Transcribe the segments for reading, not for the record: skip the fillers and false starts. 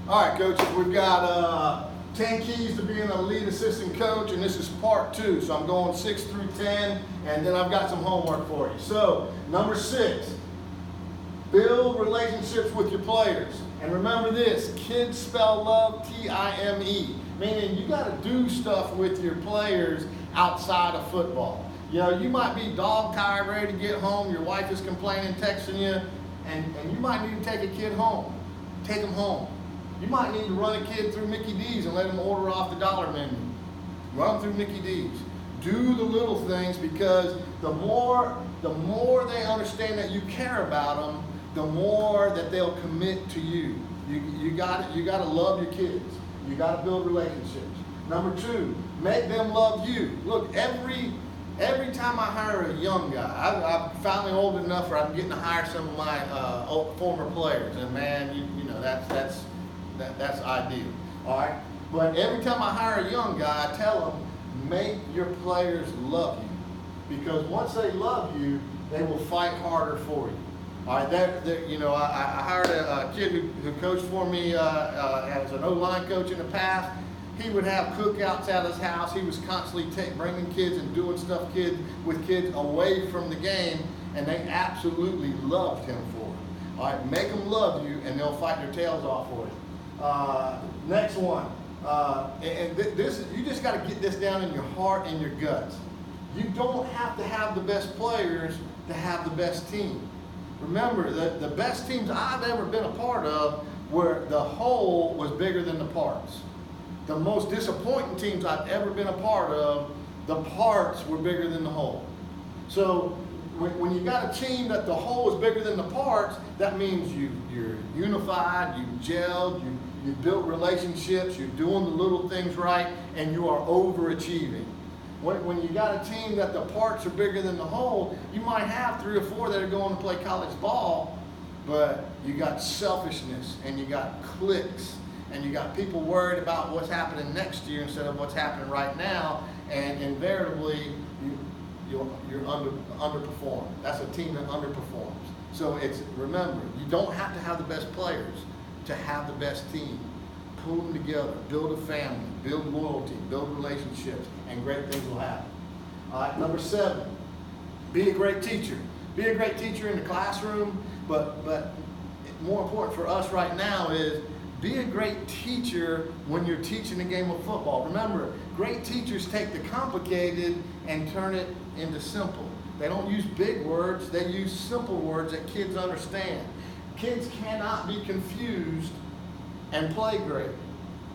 All right, coaches, we've got 10 keys to being a lead assistant coach, and this is part 2. So I'm going 6 through 10, and then I've got some homework for you. So, number 6, build relationships with your players. And remember this, kids spell love T-I-M-E, meaning you got to do stuff with your players outside of football. You know, you might be dog tired, ready to get home, your wife is complaining, texting you, and you might need to take a kid home. Take them home. You might need to run a kid through Mickey D's and let them order off the dollar menu. Run through Mickey D's. Do the little things, because the more they understand that you care about them, the more that they'll commit to you. You got to love your kids. You got to build relationships. Number 2, make them love you. Look, every time I hire a young guy, I'm finally old enough where I'm getting to hire some of my former players, and man, you know that's ideal. All right, but every time I hire a young guy, I tell them, make your players love you, because once they love you, they will fight harder for you. All right, I hired a kid who coached for me as an O-line coach in the past. He would have cookouts at his house. He was constantly bringing kids and doing stuff with kids away from the game, and they absolutely loved him for it. All right, make them love you, and they'll fight their tails off for it. Next one, you just got to get this down in your heart and your guts. You don't have to have the best players to have the best team. Remember that the best teams I've ever been a part of, where the whole was bigger than the parts. The most disappointing teams I've ever been a part of, the parts were bigger than the whole. So when you got a team that the whole is bigger than the parts, that means you're unified, you gelled, you built relationships, you're doing the little things right, and you are overachieving. When you got a team that the parts are bigger than the whole, you might have 3 or 4 that are going to play college ball, but you got selfishness, and you got cliques, and you got people worried about what's happening next year instead of what's happening right now, and invariably you're underperformed. That's a team that underperforms. So remember, you don't have to have the best players to have the best team. Pull them together, build a family, build loyalty, build relationships, and great things will happen. All right, number 7, be a great teacher. Be a great teacher in the classroom, but more important for us right now is be a great teacher when you're teaching the game of football. Remember, great teachers take the complicated and turn it into simple. They don't use big words, they use simple words that kids understand. Kids cannot be confused and play great.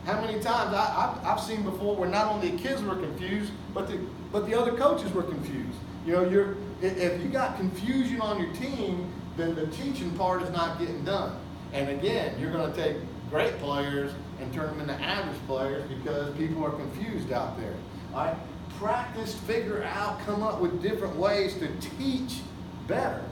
How many times I've seen before where not only the kids were confused, but the other coaches were confused. You know, if you got confusion on your team, then the teaching part is not getting done. And again, you're going to take great players and turn them into average players because people are confused out there. All right? Practice, figure out, come up with different ways to teach better.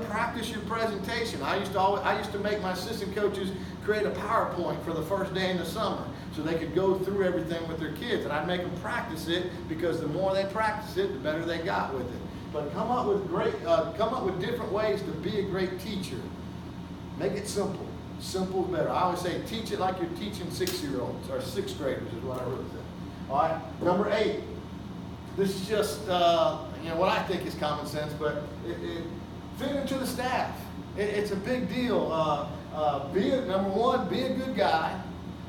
Practice your presentation. I used to make my assistant coaches create a PowerPoint for the first day in the summer so they could go through everything with their kids, and I'd make them practice it, because the more they practice it, the better they got with it. But come up with different ways to be a great teacher. Make it simple. Simple is better. I always say teach it like you're teaching 6-year-olds or 6th graders is what I really say. All right. Number 8. This is just what I think is common sense, but it fit into the staff. It's a big deal. Number 1, be a good guy.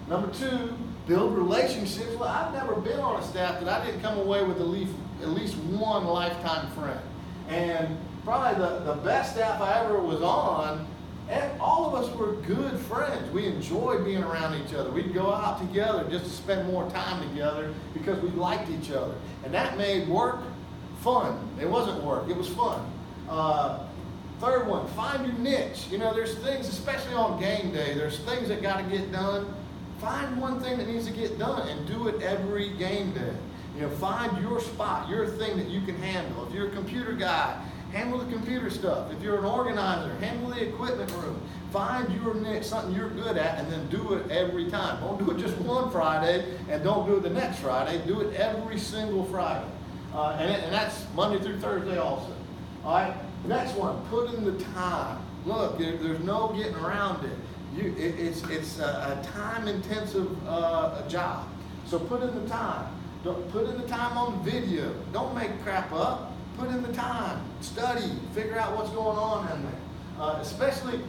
Number 2, build relationships. Well, I've never been on a staff that I didn't come away with at least one lifetime friend. And probably the best staff I ever was on, and all of us were good friends. We enjoyed being around each other. We'd go out together just to spend more time together because we liked each other. And that made work fun. It wasn't work, it was fun. 3rd one, find your niche. You know, there's things, especially on game day, there's things that got to get done. Find one thing that needs to get done and do it every game day. You know, find your spot, your thing that you can handle. If you're a computer guy, handle the computer stuff. If you're an organizer, handle the equipment room. Find your niche, something you're good at, and then do it every time. Don't do it just one Friday and don't do it the next Friday. Do it every single Friday. And that's Monday through Thursday also. All right. Next one, put in the time. Look, there's no getting around it. It's a time-intensive job. So put in the time. Put in the time on video. Don't make crap up. Put in the time. Study. Figure out what's going on in there. Especially,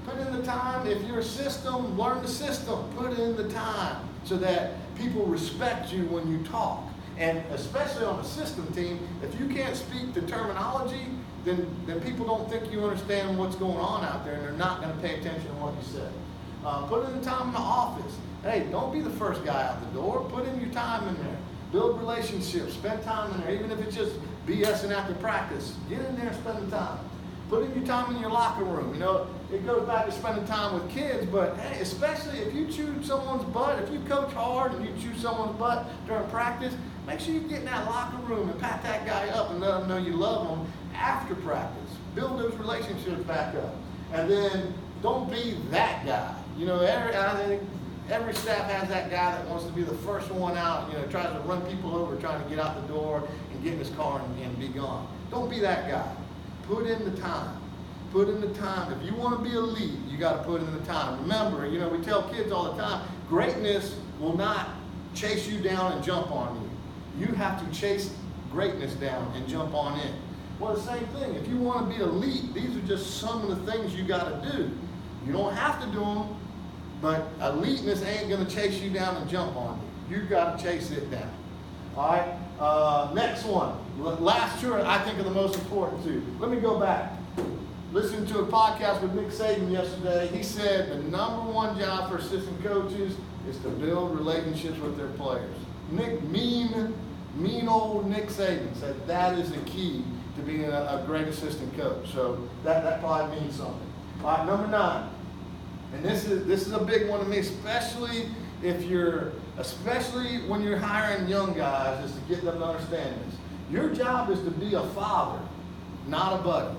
put in the time. If you're a system, learn the system. Put in the time so that people respect you when you talk. And especially on a system team, if you can't speak the terminology, then people don't think you understand what's going on out there, and they're not going to pay attention to what you say. Put in the time in the office. Hey, don't be the first guy out the door. Put in your time in there. Build relationships. Spend time in there, even if it's just BSing after practice. Get in there and spend the time. Put in your time in your locker room. It goes back to spending time with kids, but hey, especially if you chew someone's butt, if you coach hard and you chew someone's butt during practice, make sure you get in that locker room and pat that guy up and let him know you love him after practice. Build those relationships back up. And then don't be that guy. I think every staff has that guy that wants to be the first one out, tries to run people over, trying to get out the door and get in his car and be gone. Don't be that guy. Put in the time. Put in the time. If you want to be elite, you got to put in the time. Remember, we tell kids all the time, greatness will not chase you down and jump on you. You have to chase greatness down and jump on in. Well, the same thing. If you want to be elite, these are just some of the things you got to do. You don't have to do them, but eliteness ain't going to chase you down and jump on you. You've got to chase it down. All right, next one. Last two, I think, are the most important too. Let me go back. Listening to a podcast with Nick Saban yesterday, he said the number one job for assistant coaches is to build relationships with their players. Mean old Nick Saban said that is the key to being a great assistant coach. So that probably means something. All right, number 9. And this is a big one to me, especially when you're hiring young guys, is to get them to understand this. Your job is to be a father, not a buddy.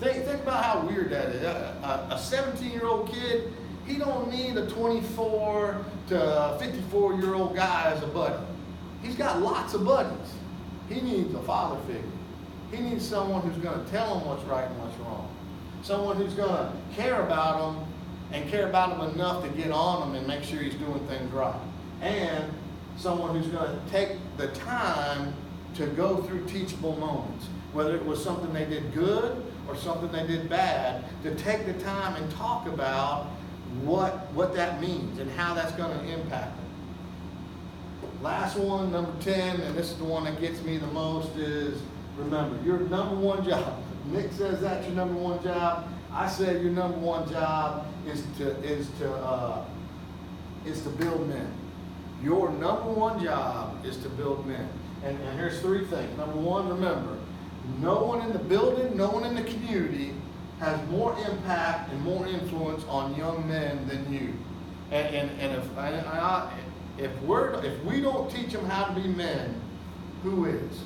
Think about how weird that is. A 17-year-old kid, he don't need a 24 to 54-year-old guy as a buddy. He's got lots of buddies. He needs a father figure. He needs someone who's going to tell him what's right and what's wrong. Someone who's going to care about him and care about him enough to get on him and make sure he's doing things right. And someone who's going to take the time to go through teachable moments, whether it was something they did good or something they did bad, to take the time and talk about what that means and how that's going to impact them. Last one, number 10, and this is the one that gets me the most, is remember, your number one job. Nick says that's your number one job. I said your number one job is to build men. Your number one job is to build men. And here's 3 things. Number 1, remember, no one in the building, no one in the community has more impact and more influence on young men than you. And if we don't teach them how to be men, who is?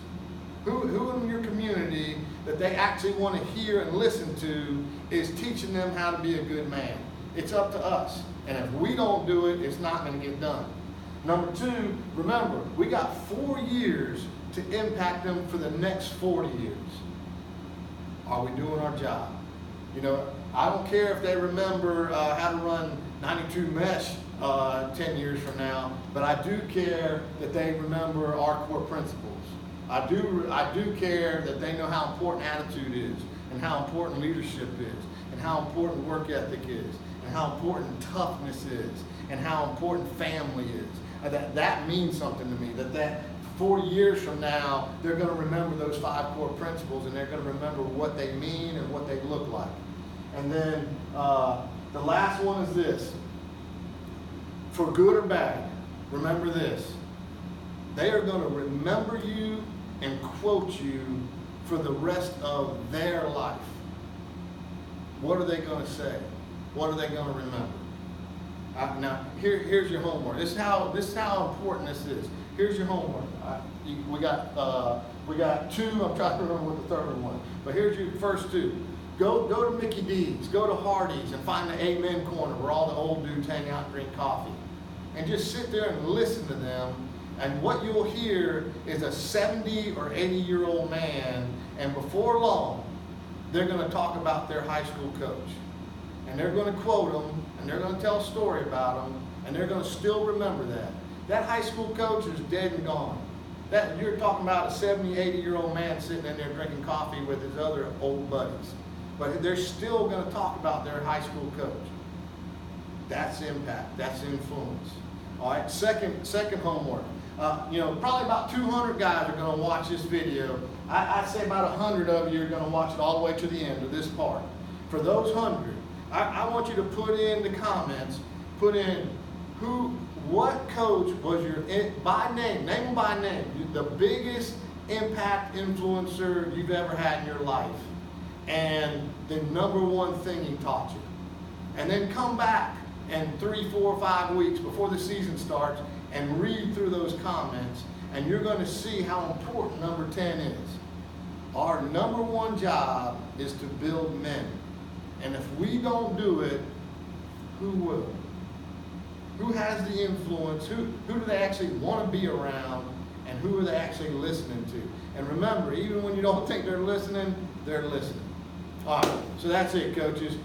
Who in your community that they actually want to hear and listen to is teaching them how to be a good man? It's up to us. And if we don't do it, it's not going to get done. Number 2, remember, we got 4 years to impact them for the next 40 years. Are we doing our job? I don't care if they remember how to run 92 mesh 10 years from now, but I do care that they remember our core principles. I do care that they know how important attitude is, and how important leadership is, and how important work ethic is, and how important toughness is, and how important family is. That means something to me, that 4 years from now, they're going to remember those 5 core principles, and they're going to remember what they mean and what they look like. And then the last one is this. For good or bad, remember this. They are going to remember you and quote you for the rest of their life. What are they going to say? What are they going to remember? Now, here's your homework. This is how important this is. Here's your homework. We got 2. I'm trying to remember what the third one was. But here's your first 2. Go to Mickey D's, go to Hardee's, and find the Amen Corner where all the old dudes hang out and drink coffee. And just sit there and listen to them. And what you'll hear is a 70 or 80-year-old man, and before long, they're going to talk about their high school coach. and they're going to quote them, and they're going to tell a story about them, and they're going to still remember that. That high school coach is dead and gone. That, you're talking about a 70, 80-year-old man sitting in there drinking coffee with his other old buddies. But they're still going to talk about their high school coach. That's impact. That's influence. All right, second homework. Probably about 200 guys are going to watch this video. I'd say about 100 of you are going to watch it all the way to the end of this part. For those 100, I want you to put in the comments, put in what coach was by name, name them by name, the biggest impact influencer you've ever had in your life, and the number one thing he taught you. And then come back in 3, 4, 5 weeks before the season starts and read through those comments, and you're going to see how important number 10 is. Our number one job is to build men. And if we don't do it, who will? Who has the influence? Who do they actually want to be around? And who are they actually listening to? And remember, even when you don't think they're listening, they're listening. All right, so that's it, coaches.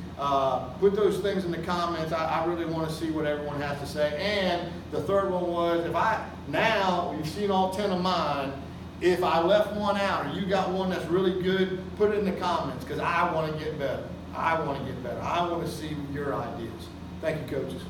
Put those things in the comments. I really want to see what everyone has to say. And the third one was, now you've seen all 10 of mine, if I left one out or you got one that's really good, put it in the comments, because I want to get better. I want to get better. I want to see your ideas. Thank you, coaches.